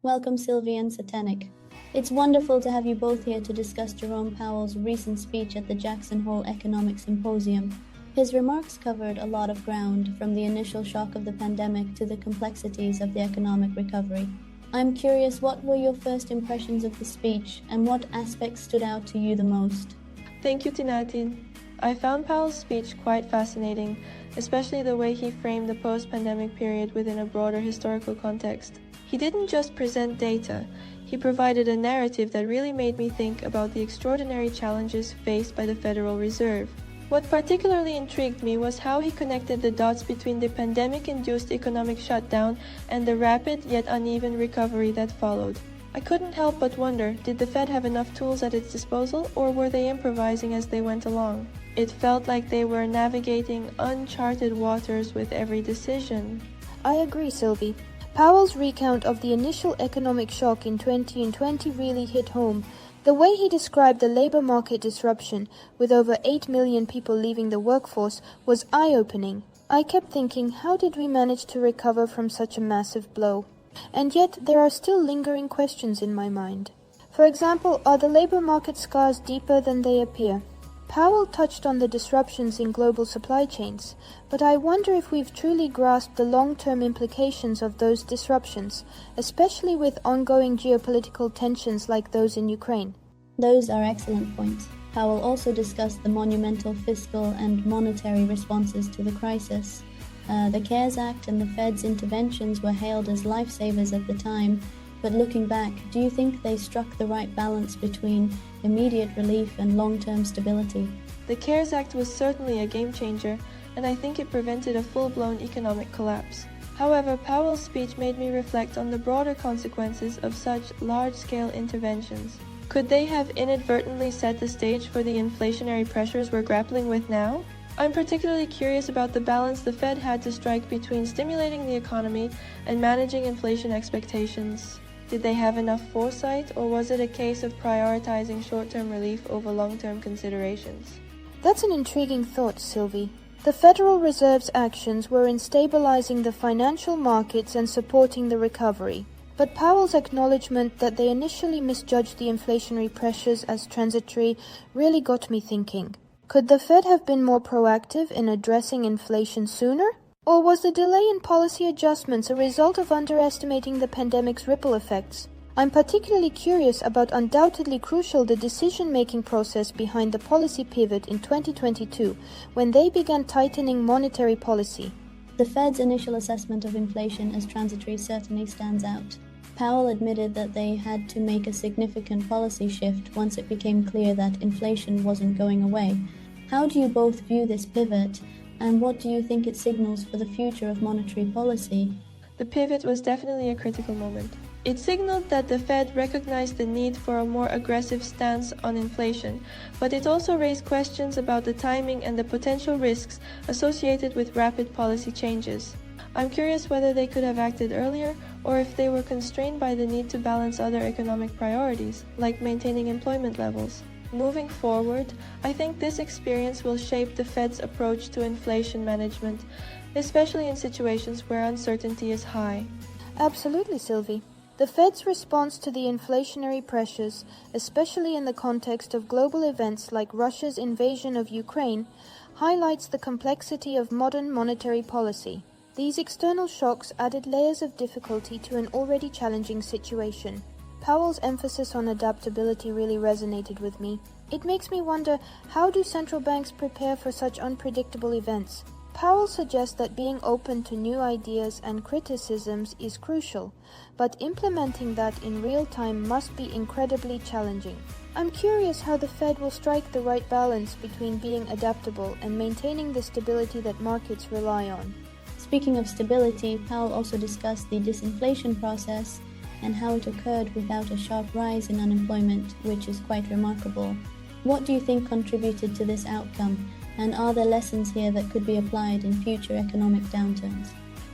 Welcome, Sylvie and Satanic. It's wonderful to have you both here to discuss Jerome Powell's recent speech at the Jackson Hole Economic Symposium. His remarks covered a lot of ground, from the initial shock of the pandemic to the complexities of the economic recovery. I'm curious, what were your first impressions of the speech, and what aspects stood out to you the most? Thank you, Tinatin. I found Powell's speech quite fascinating, especially the way he framed the post-pandemic period within a broader historical context. He didn't just present data, he provided a narrative that really made me think about the extraordinary challenges faced by the Federal Reserve. What particularly intrigued me was how he connected the dots between the pandemic-induced economic shutdown and the rapid yet uneven recovery that followed. I couldn't help but wonder, did the Fed have enough tools at its disposal, or were they improvising as they went along? It felt like they were navigating uncharted waters with every decision. I agree, Sylvie. Powell's recount of the initial economic shock in 2020 really hit home. The way he described the labor market disruption, with over 8 million people leaving the workforce, was eye-opening. I kept thinking, how did we manage to recover from such a massive blow? And yet, there are still lingering questions in my mind. For example, are the labor market scars deeper than they appear? Powell touched on the disruptions in global supply chains, but I wonder if we've truly grasped the long-term implications of those disruptions, especially with ongoing geopolitical tensions like those in Ukraine. Those are excellent points. Powell also discussed the monumental fiscal and monetary responses to the crisis. The CARES Act and the Fed's interventions were hailed as lifesavers at the time, but looking back, do you think they struck the right balance between immediate relief and long-term stability? The CARES Act was certainly a game-changer, and I think it prevented a full-blown economic collapse. However, Powell's speech made me reflect on the broader consequences of such large-scale interventions. Could they have inadvertently set the stage for the inflationary pressures we're grappling with now? I'm particularly curious about the balance the Fed had to strike between stimulating the economy and managing inflation expectations. Did they have enough foresight, or was it a case of prioritizing short-term relief over long-term considerations? That's an intriguing thought, Sylvie. The Federal Reserve's actions were in stabilizing the financial markets and supporting the recovery. But Powell's acknowledgement that they initially misjudged the inflationary pressures as transitory really got me thinking. Could the Fed have been more proactive in addressing inflation sooner? Or was the delay in policy adjustments a result of underestimating the pandemic's ripple effects? I'm particularly curious about undoubtedly crucial the decision-making process behind the policy pivot in 2022, when they began tightening monetary policy. The Fed's initial assessment of inflation as transitory certainly stands out. Powell admitted that they had to make a significant policy shift once it became clear that inflation wasn't going away. How do you both view this pivot, and what do you think it signals for the future of monetary policy? The pivot was definitely a critical moment. It signaled that the Fed recognized the need for a more aggressive stance on inflation, but it also raised questions about the timing and the potential risks associated with rapid policy changes. I'm curious whether they could have acted earlier, or if they were constrained by the need to balance other economic priorities, like maintaining employment levels. Moving forward, I think this experience will shape the Fed's approach to inflation management, especially in situations where uncertainty is high. Absolutely, Sylvie. The Fed's response to the inflationary pressures, especially in the context of global events like Russia's invasion of Ukraine, highlights the complexity of modern monetary policy. These external shocks added layers of difficulty to an already challenging situation. Powell's emphasis on adaptability really resonated with me. It makes me wonder, how do central banks prepare for such unpredictable events? Powell suggests that being open to new ideas and criticisms is crucial, but implementing that in real time must be incredibly challenging. I'm curious how the Fed will strike the right balance between being adaptable and maintaining the stability that markets rely on. Speaking of stability, Powell also discussed the disinflation process and how it occurred without a sharp rise in unemployment, which is quite remarkable. What do you think contributed to this outcome, and are there lessons here that could be applied in future economic downturns?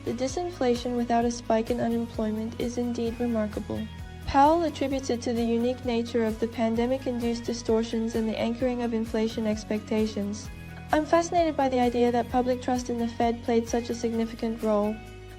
The disinflation without a spike in unemployment is indeed remarkable. Powell attributes it to the unique nature of the pandemic-induced distortions and the anchoring of inflation expectations. I'm fascinated by the idea that public trust in the Fed played such a significant role,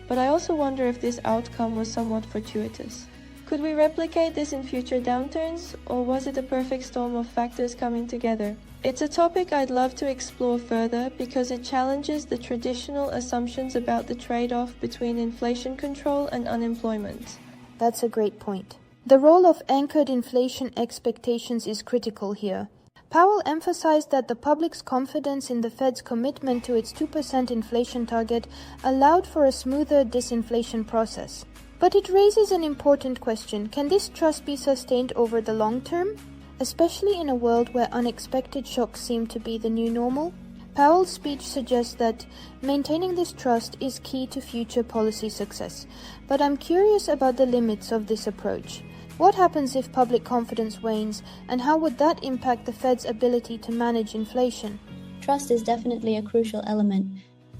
but I also wonder if this outcome was somewhat fortuitous. Could we replicate this in future downturns, or was it a perfect storm of factors coming together? It's a topic I'd love to explore further because it challenges the traditional assumptions about the trade-off between inflation control and unemployment. That's a great point. The role of anchored inflation expectations is critical here. Powell emphasized that the public's confidence in the Fed's commitment to its 2% inflation target allowed for a smoother disinflation process. But it raises an important question: can this trust be sustained over the long term, especially in a world where unexpected shocks seem to be the new normal? Powell's speech suggests that maintaining this trust is key to future policy success, but I'm curious about the limits of this approach. What happens if public confidence wanes, and how would that impact the Fed's ability to manage inflation? Trust is definitely a crucial element.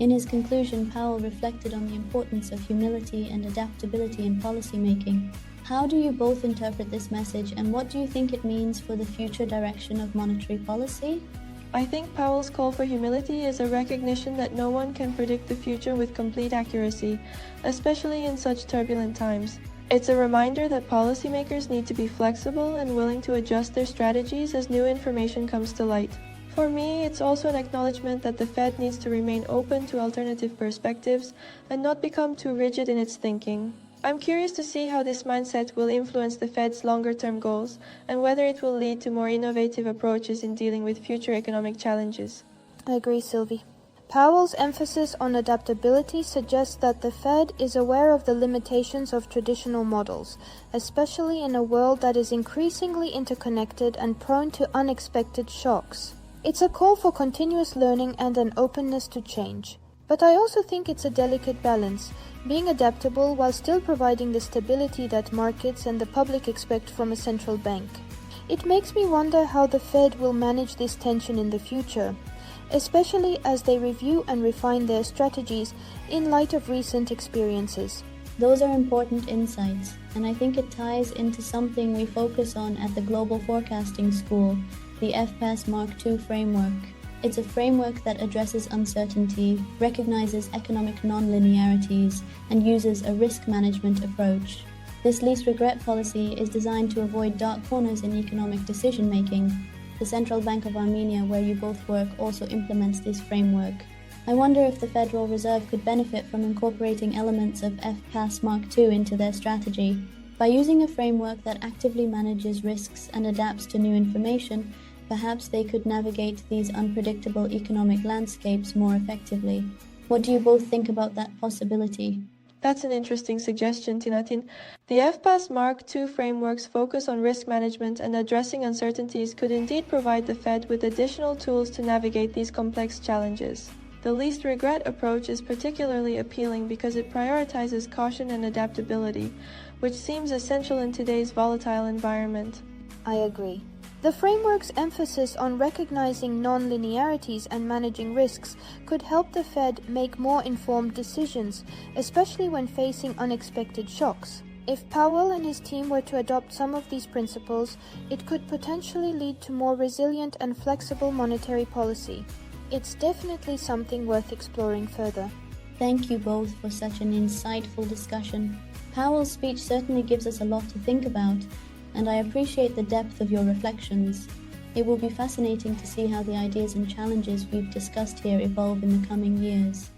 In his conclusion, Powell reflected on the importance of humility and adaptability in policymaking. How do you both interpret this message, and what do you think it means for the future direction of monetary policy? I think Powell's call for humility is a recognition that no one can predict the future with complete accuracy, especially in such turbulent times. It's a reminder that policymakers need to be flexible and willing to adjust their strategies as new information comes to light. For me, it's also an acknowledgement that the Fed needs to remain open to alternative perspectives and not become too rigid in its thinking. I'm curious to see how this mindset will influence the Fed's longer-term goals and whether it will lead to more innovative approaches in dealing with future economic challenges. I agree, Sylvie. Powell's emphasis on adaptability suggests that the Fed is aware of the limitations of traditional models, especially in a world that is increasingly interconnected and prone to unexpected shocks. It's a call for continuous learning and an openness to change. But I also think it's a delicate balance, being adaptable while still providing the stability that markets and the public expect from a central bank. It makes me wonder how the Fed will manage this tension in the future, especially as they review and refine their strategies in light of recent experiences. Those are important insights, and I think it ties into something we focus on at the Global Forecasting School, the FPAS Mark II framework. It's a framework that addresses uncertainty, recognizes economic non-linearities, and uses a risk management approach. This least regret policy is designed to avoid dark corners in economic decision-making. The Central Bank of Armenia, where you both work, also implements this framework. I wonder if the Federal Reserve could benefit from incorporating elements of FPAS Mark II into their strategy. By using a framework that actively manages risks and adapts to new information, perhaps they could navigate these unpredictable economic landscapes more effectively. What do you both think about that possibility? That's an interesting suggestion, Tinatin. The FPAS Mark II framework's focus on risk management and addressing uncertainties could indeed provide the Fed with additional tools to navigate these complex challenges. The least regret approach is particularly appealing because it prioritizes caution and adaptability, which seems essential in today's volatile environment. I agree. The framework's emphasis on recognizing non-linearities and managing risks could help the Fed make more informed decisions, especially when facing unexpected shocks. If Powell and his team were to adopt some of these principles, it could potentially lead to more resilient and flexible monetary policy. It's definitely something worth exploring further. Thank you both for such an insightful discussion. Powell's speech certainly gives us a lot to think about, and I appreciate the depth of your reflections. It will be fascinating to see how the ideas and challenges we've discussed here evolve in the coming years.